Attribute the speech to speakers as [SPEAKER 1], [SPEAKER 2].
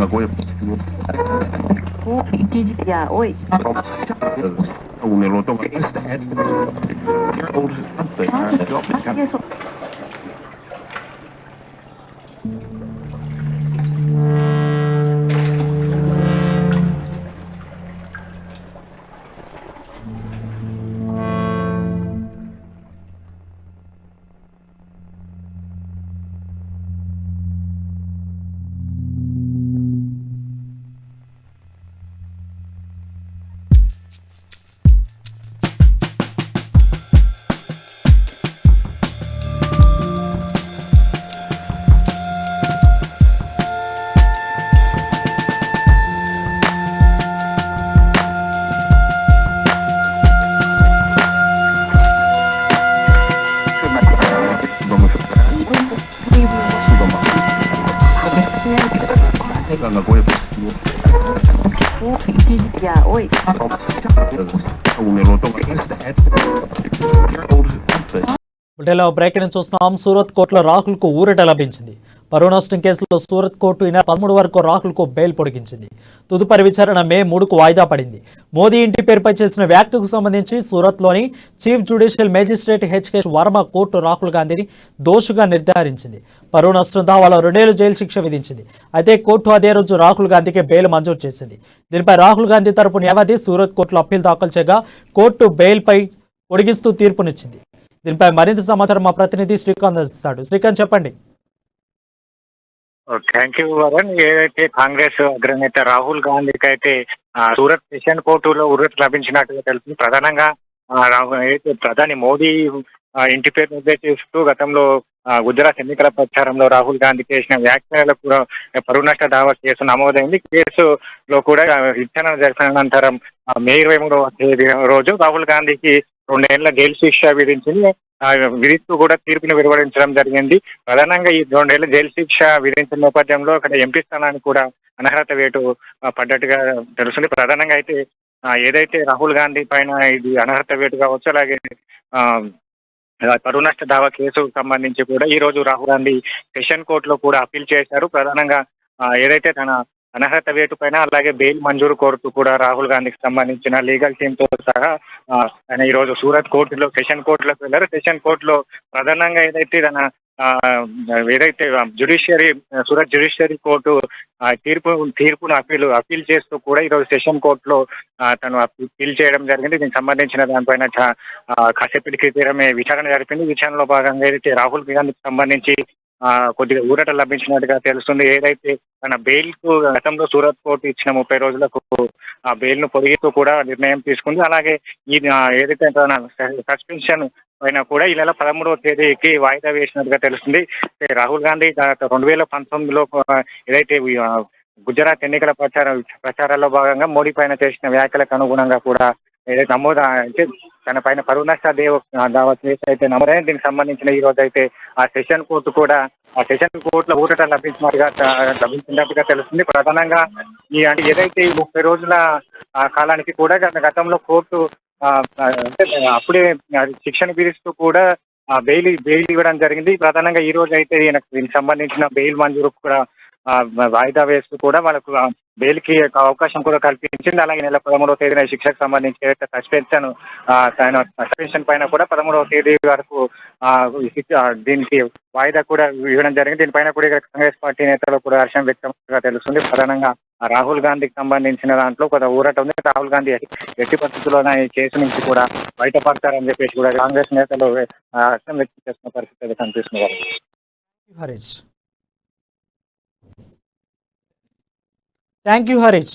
[SPEAKER 1] Lagoa.
[SPEAKER 2] Yeah, oi.
[SPEAKER 1] Un eloto.
[SPEAKER 2] Yeah, oi.
[SPEAKER 1] Un eloto.
[SPEAKER 3] బులెటిన్లో breaking చూస్తున్నాం. సూరత్ కోర్టులో రాహుల్కు ఊరట లభించింది. పరువు నష్టం కేసులో సూరత్ కోర్టు ఈ నెల 13 వరకు రాహుల్కు బెయిల్ పొడిగించింది. తదుపరి విచారణ మే 3కు వాయిదా పడింది. మోదీ ఇంటి పేరుపై చేసిన వ్యాఖ్యకు సంబంధించి సూరత్లోని chief judicial magistrate HK Varma court Rahul గాంధీని దోషిగా నిర్ధారించింది. పరువు నష్టం దావాలో 2 ఏళ్లు జైలు శిక్ష విధించింది. అయితే కోర్టు అదే రోజు రాహుల్ గాంధీకి బెయిల్ మంజూరు చేసింది. దీనిపై రాహుల్ గాంధీ తరపు న్యాయవాది సూరత్ కోర్టులో అప్పీల్ దాఖలు చేయగా కోర్టు బెయిల్పై పొడిగిస్తూ తీర్పునిచ్చింది. దీనిపై మరింత సమాచారం మా ప్రతినిధి శ్రీకాంత్ అందిస్తాడు. శ్రీకాంత్, చెప్పండి.
[SPEAKER 4] Thank you Varun. ఏదైతే కాంగ్రెస్ అగ్రనేత రాహుల్ గాంధీకి అయితే సూరత్ సెషన్ కోర్టులో ఉర్రత లభించినట్టుగా తెలుస్తుంది. ప్రధానంగా ఏదైతే ప్రధాని మోదీ ఇంటి పేరు నిర్దేశిస్తూ గతంలో గుజరాత్ ఎన్నికల ప్రచారంలో రాహుల్ గాంధీ చేసిన వ్యాఖ్యలకు కూడా పరువు నష్ట దావా కేసు నమోదైంది. కేసులో కూడా విచారణ జరిపిన అనంతరం మే 23వ తేదీ రోజు రాహుల్ గాంధీకి 2 ఏళ్ల జైలు శిక్ష విధిస్తూ కూడా తీర్పును వెలువడించడం జరిగింది. ప్రధానంగా ఈ 2 ఏళ్ల జైలు శిక్ష విధించిన నేపథ్యంలో అక్కడ ఎంపీ స్థానానికి కూడా అనర్హత వేటు పడ్డట్టుగా తెలుస్తుంది. ప్రధానంగా అయితే ఏదైతే రాహుల్ గాంధీ పైన ఇది అనర్హత వేటు కావచ్చు, అలాగే పరువు నష్ట దావా కేసుకు సంబంధించి కూడా ఈ రోజు రాహుల్ గాంధీ సెషన్ కోర్టులో కూడా అప్పీల్ చేశారు. ప్రధానంగా ఏదైతే తన అనర్హత వేటు పైన అలాగే బెయిల్ మంజూరు కోరుతూ కూడా రాహుల్ గాంధీకి సంబంధించిన లీగల్ టీమ్ తో సహా ఆయన ఈ రోజు సూరత్ కోర్టులో సెషన్ కోర్టులోకి వెళ్ళారు. సెషన్ కోర్టులో ప్రధానంగా ఏదైతే సూరత్ జ్యుడిషియరీ కోర్టు తీర్పును అప్పీల్ చేస్తూ కూడా ఈరోజు సెషన్ కోర్టులో తను అప్పీల్ చేయడం జరిగింది. దీనికి సంబంధించిన దానిపైన కాసేపటి క్రితమే విచారణ జరిపింది. విచారణలో భాగంగా ఏదైతే రాహుల్ గాంధీకి సంబంధించి కొద్దిగా ఊరట లభించినట్టుగా తెలుస్తుంది. ఏదైతే తన బెయిల్ కు గతంలో సూరత్ కోర్టు ఇచ్చిన 30 రోజులకు ఆ బెయిల్ ను పొడిగిస్తూ కూడా నిర్ణయం తీసుకుంది. అలాగే ఈ ఏదైతే తన సస్పెన్షన్ పైన కూడా ఈ నెల 13వ తేదీకి వాయిదా వేసినట్టుగా తెలుస్తుంది. రాహుల్ గాంధీ 2019లో ఏదైతే గుజరాత్ ఎన్నికల ప్రచారాల్లో భాగంగా మోడీ పైన చేసిన వ్యాఖ్యలకు అనుగుణంగా కూడా ఏదైతే నమోదు అంటే తన పైన పరువు నష్ట దావా కేసు అయితే నమోదైంది. దీనికి సంబంధించిన ఈ రోజు అయితే ఆ సెషన్ కోర్టులో ఊరట లభించినట్టుగా తెలుస్తుంది. ప్రధానంగా ఏదైతే ఈ 30 రోజుల కాలానికి కూడా గతంలో కోర్టు అప్పుడే శిక్షను విధిస్తూ కూడా బెయిల్ ఇవ్వడం జరిగింది. ప్రధానంగా ఈ రోజు అయితే దీనికి సంబంధించిన బెయిల్ మంజూరు కూడా వాయిదా వేస్తూ కూడా వాళ్ళకు బెయిల్ కి అవకాశం కూడా కల్పించింది. అలాగే నెల 13వ తేదీన శిక్షకు సంబంధించి ఏదైతే సస్పెన్షన్ పైన కూడా 13వ తేదీ వరకు దీనికి వాయిదా కూడా ఇవ్వడం జరిగింది. దీనిపైన కూడా కాంగ్రెస్ పార్టీ నేతలు కూడా హర్షం వ్యక్తంగా తెలుస్తుంది. ప్రధానంగా రాహుల్ గాంధీకి సంబంధించిన దాంట్లో కొంత ఊరట ఉంది. రాహుల్ గాంధీ ఎట్టి పరిస్థితుల్లోనే ఈ కేసు నుంచి కూడా బయటపడతారని చెప్పేసి కూడా కాంగ్రెస్ నేతలు హర్షం వ్యక్తం చేస్తున్న పరిస్థితి కనిపిస్తుంది.
[SPEAKER 3] Thank you Harish.